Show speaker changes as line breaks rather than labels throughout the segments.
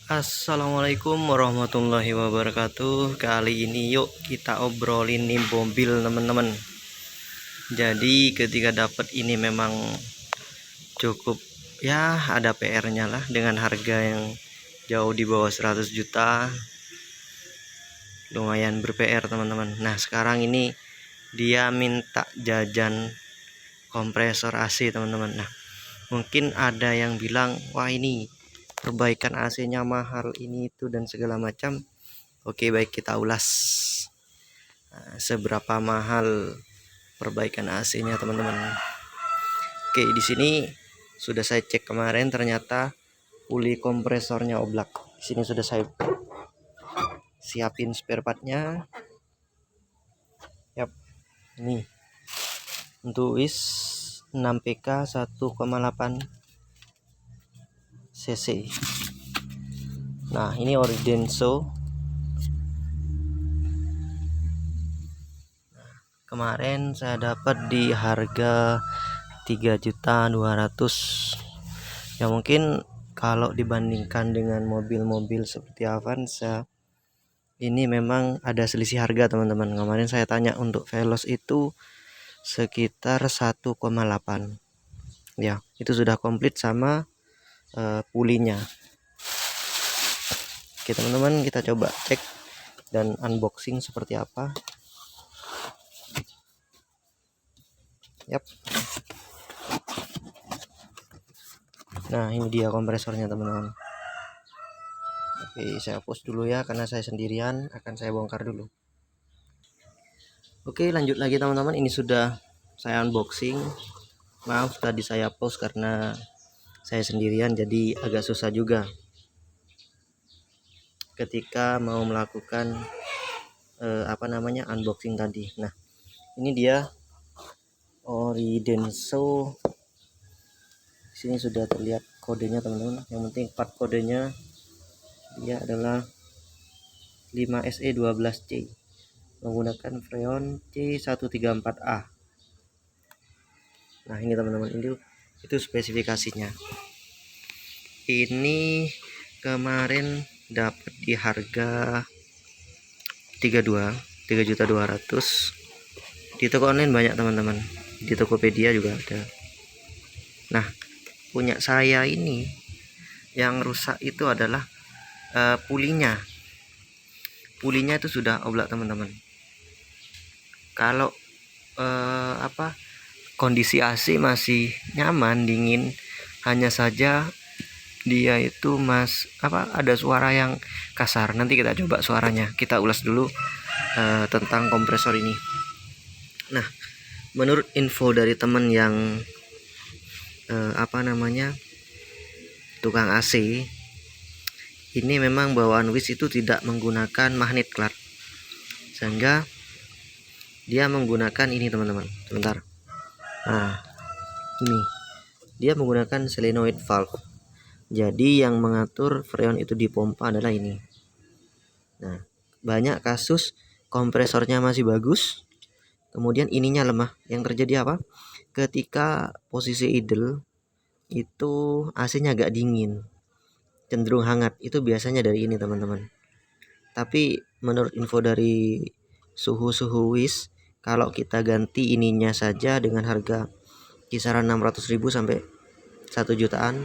Assalamualaikum warahmatullahi wabarakatuh. Kali ini yuk kita obrolin nih mobil teman-teman. Jadi ketika dapat ini memang cukup ya, ada PR-nya lah dengan harga yang jauh di bawah 100 juta. Lumayan ber-PR teman-teman. Nah, sekarang ini dia minta jajan kompresor AC teman-teman. Nah, mungkin ada yang bilang, wah ini perbaikan AC-nya mahal ini itu dan segala macam. Oke, baik, kita ulas seberapa mahal perbaikan AC-nya teman-teman. Oke, di sini sudah saya cek kemarin, ternyata puli kompresornya oblak. Di sini sudah saya siapin spare partnya. Yap, ini untuk WIS 6PK 1,8 cc. Nah, ini ori Denso. Kemarin saya dapat di harga 3.200.000. Ya mungkin kalau dibandingkan dengan mobil-mobil seperti Avanza, ini memang ada selisih harga teman-teman. Kemarin saya tanya untuk Veloz itu sekitar 1,8. Ya, itu sudah komplit sama pulinya. Oke teman-teman, kita coba cek dan unboxing seperti apa. Yap. Nah, ini dia kompresornya teman-teman. Oke, saya post dulu ya karena saya sendirian, akan saya bongkar dulu. Oke, lanjut lagi teman-teman. Ini sudah saya unboxing. Maaf tadi saya post karena saya sendirian, jadi agak susah juga ketika mau melakukan unboxing tadi. Nah, ini dia ori Denso. Sini sudah terlihat kodenya teman-teman. Yang penting part kodenya dia adalah 5SE12C menggunakan freon C134A. Nah, ini teman-teman, itu spesifikasinya. Ini kemarin dapat di harga 3.200.000 di toko online. Banyak teman-teman, di Tokopedia juga ada. Nah, punya saya ini yang rusak itu adalah pulinya itu sudah oblak teman-teman. Kalau kondisi AC masih nyaman, dingin, hanya saja dia itu ada suara yang kasar. Nanti kita coba suaranya, kita ulas dulu tentang kompresor ini. Nah, menurut info dari teman yang tukang AC, ini memang bawaan WIS itu tidak menggunakan magnet klak, sehingga dia menggunakan ini teman-teman. Sebentar. Nah, ini dia menggunakan solenoid valve. Jadi yang mengatur freon itu dipompa adalah ini. Nah, banyak kasus kompresornya masih bagus, kemudian ininya lemah. Yang terjadi apa? Ketika posisi idle itu AC-nya agak dingin, cenderung hangat. Itu biasanya dari ini teman-teman. Tapi menurut info dari suhu WIS, kalau kita ganti ininya saja dengan harga kisaran 600.000 sampai 1 jutaan,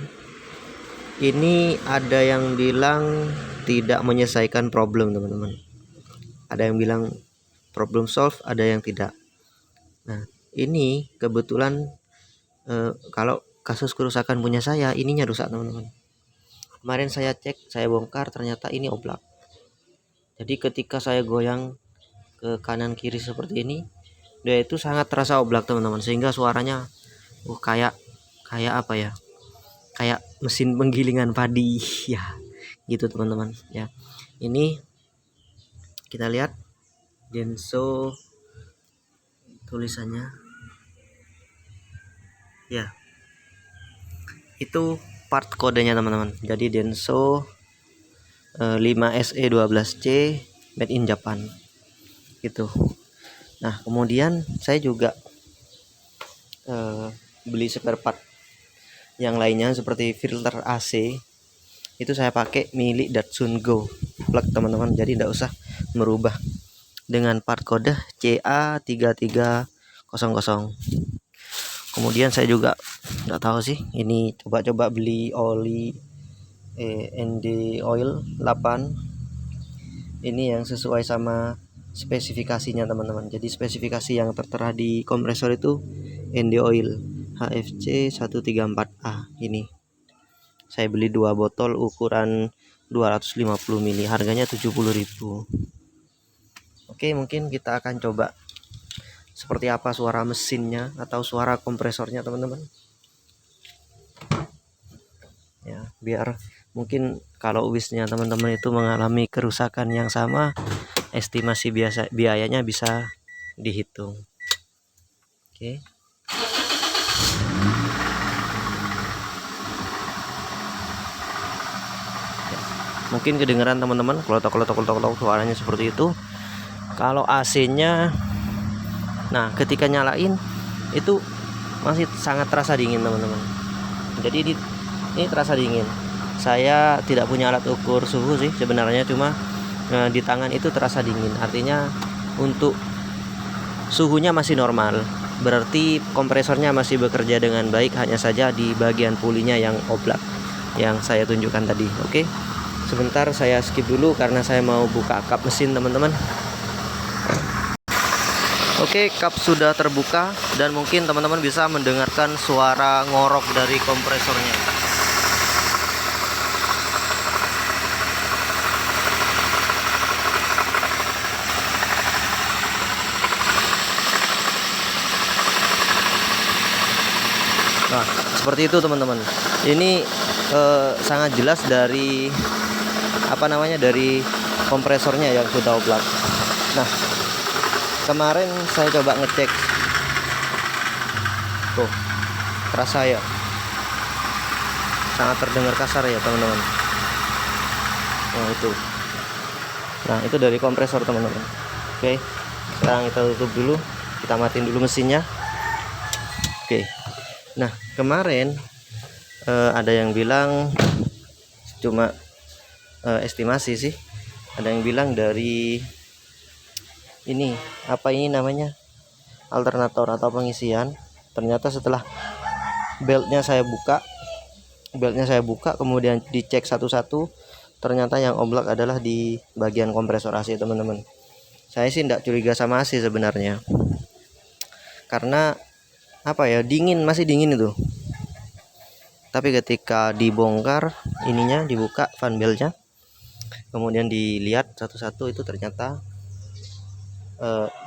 ini ada yang bilang tidak menyelesaikan problem teman-teman. Ada yang bilang problem solve, ada yang tidak. Nah, ini kebetulan kalau kasus kerusakan punya saya, ininya rusak teman-teman. Kemarin saya cek, saya bongkar, ternyata ini oblak. Jadi ketika saya goyang ke kanan kiri seperti ini, dia itu sangat terasa oblak teman-teman, sehingga suaranya kayak apa ya, kayak mesin penggilingan padi ya gitu teman-teman ya. Ini kita lihat Denso tulisannya ya, itu part kodenya teman-teman. Jadi Denso 5SE12C made in Japan gitu. Nah, kemudian saya juga beli spare part yang lainnya seperti filter AC. itu saya pakai milik Datsun Go plug teman-teman, jadi tidak usah merubah dengan part kode CA3300. Kemudian saya juga nggak tahu sih, ini coba-coba beli oli ND oil 8 ini yang sesuai sama spesifikasinya teman-teman. Jadi spesifikasi yang tertera di kompresor itu ND oil HFC 134A. Ini saya beli 2 botol ukuran 250 ml, harganya 70.000. Oke, mungkin kita akan coba seperti apa suara mesinnya atau suara kompresornya teman-teman. Ya, biar mungkin kalau wisnya teman-teman itu mengalami kerusakan yang sama, estimasi biayanya bisa dihitung. Oke. Ya, mungkin kedengaran teman-teman klotok suaranya seperti itu. Kalau AC-nya, nah ketika nyalain itu masih sangat terasa dingin teman-teman. Jadi ini terasa dingin. Saya tidak punya alat ukur suhu sih sebenarnya, cuma di tangan itu terasa dingin. Artinya untuk suhunya masih normal, berarti kompresornya masih bekerja dengan baik, hanya saja di bagian pulinya yang oblak yang saya tunjukkan tadi. Oke, sebentar saya skip dulu karena saya mau buka kap mesin teman-teman. Oke, kap sudah terbuka dan mungkin teman-teman bisa mendengarkan suara ngorok dari kompresornya. Nah, seperti itu teman-teman. Ini sangat jelas dari dari kompresornya yang sudah oblak. Nah, kemarin saya coba ngecek, tuh terasa ya, sangat terdengar kasar ya teman-teman. Nah itu dari kompresor teman-teman. Oke, sekarang kita tutup dulu, kita matiin dulu mesinnya. Oke, nah kemarin ada yang bilang cuma estimasi sih, ada yang bilang dari ini namanya alternator atau pengisian. Ternyata setelah beltnya saya buka kemudian dicek satu-satu, ternyata yang oblak adalah di bagian kompresor AC teman-teman. Saya sih tidak curiga sama AC sebenarnya, karena masih dingin itu. Tapi ketika dibongkar dibuka fan beltnya, kemudian dilihat satu-satu, itu ternyata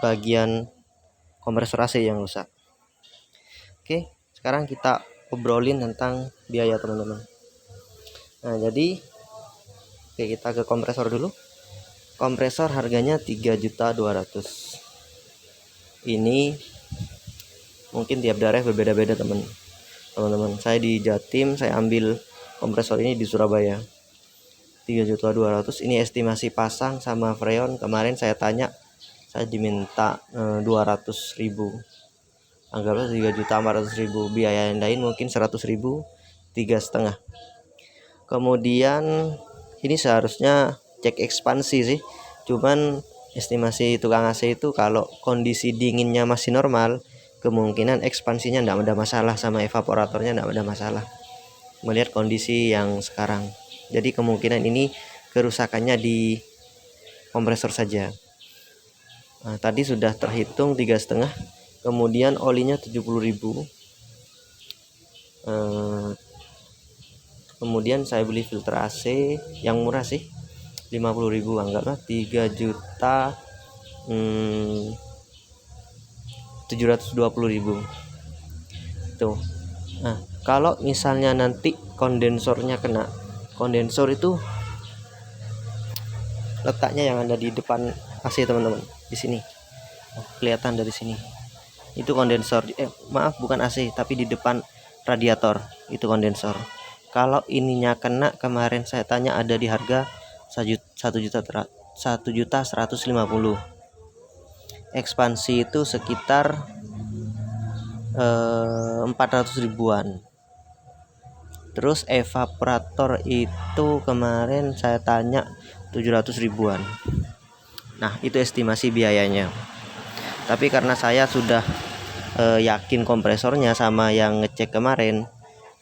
bagian kompresor AC yang rusak. Oke, sekarang kita obrolin tentang biaya teman-teman. Nah jadi kita ke kompresor dulu. Kompresor harganya 3.200.000. Ini mungkin tiap daerah berbeda-beda teman-teman. Saya di Jatim, saya ambil kompresor ini di Surabaya. 3.200.000. Ini estimasi pasang sama freon. Kemarin saya tanya, saya diminta 200.000. Anggaplah 3.400.000. Biaya yang lain mungkin 100.000, 3,5. Kemudian ini seharusnya cek ekspansi sih, cuman estimasi tukang AC itu kalau kondisi dinginnya masih normal, kemungkinan ekspansinya tidak ada masalah, sama evaporatornya tidak ada masalah melihat kondisi yang sekarang. Jadi kemungkinan ini kerusakannya di kompresor saja. Nah, tadi sudah terhitung 3,5. Kemudian olinya 70.000. Kemudian saya beli filter AC yang murah sih, 50.000, anggaplah 3.720.000 tuh. Nah kalau misalnya nanti kondensornya kena, kondensor itu letaknya yang ada di depan AC teman-teman, di sini kelihatan dari sini, itu kondensor, bukan AC tapi di depan radiator itu kondensor. Kalau ininya kena, kemarin saya tanya ada di harga 1.150.000. Ekspansi itu sekitar 400 ribuan. Terus evaporator itu kemarin saya tanya 700 ribuan. Nah, itu estimasi biayanya. Tapi karena saya sudah yakin kompresornya sama yang ngecek kemarin,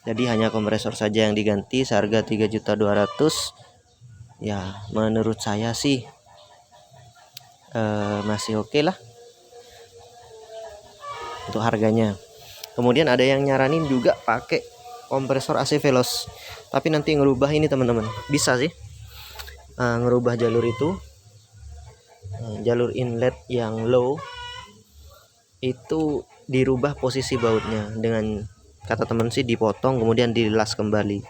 jadi hanya kompresor saja yang diganti seharga 3.200.000. Ya, menurut saya sih masih oke lah untuk harganya. Kemudian ada yang nyaranin juga pakai kompresor AC Veloz, tapi nanti ngerubah ini teman-teman. Bisa sih ngerubah jalur itu, jalur inlet yang low itu dirubah posisi bautnya, dengan kata teman sih dipotong kemudian dilas kembali.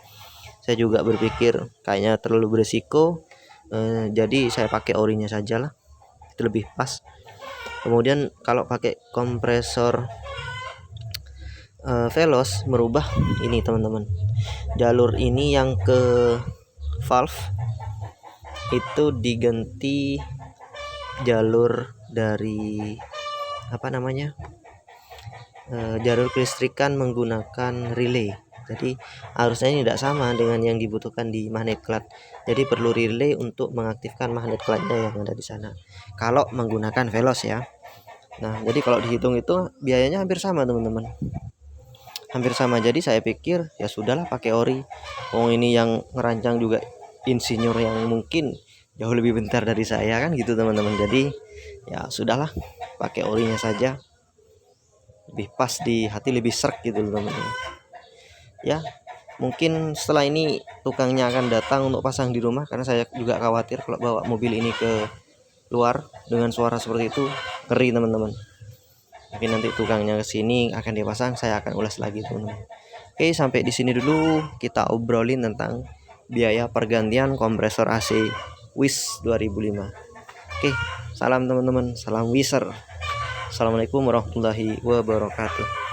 Saya juga berpikir kayaknya terlalu beresiko, jadi saya pakai orinya saja lah, itu lebih pas. Kemudian kalau pakai kompresor Veloz merubah ini teman-teman, jalur ini yang ke valve itu diganti jalur dari jalur kelistrikan menggunakan relay. Jadi harusnya ini tidak sama dengan yang dibutuhkan di magnet clutch. Jadi perlu relay untuk mengaktifkan magnet clutchnya yang ada di sana kalau menggunakan Veloz ya. Nah, jadi kalau dihitung itu biayanya hampir sama teman-teman, hampir sama. Jadi saya pikir ya sudahlah pakai ori. Ini yang ngerancang juga insinyur yang mungkin jauh lebih pintar dari saya kan gitu teman-teman. Jadi ya sudahlah, pakai orinya saja, lebih pas di hati, lebih serk gitu teman-teman. Ya, mungkin setelah ini tukangnya akan datang untuk pasang di rumah, karena saya juga khawatir kalau bawa mobil ini ke luar dengan suara seperti itu, ngeri teman-teman. Mungkin nanti tukangnya kesini akan dipasang, saya akan ulas lagi teman-teman. Oke, sampai di sini dulu kita obrolin tentang biaya pergantian kompresor AC WIS 2005. Oke, salam teman-teman, salam Wiser. Assalamualaikum warahmatullahi wabarakatuh.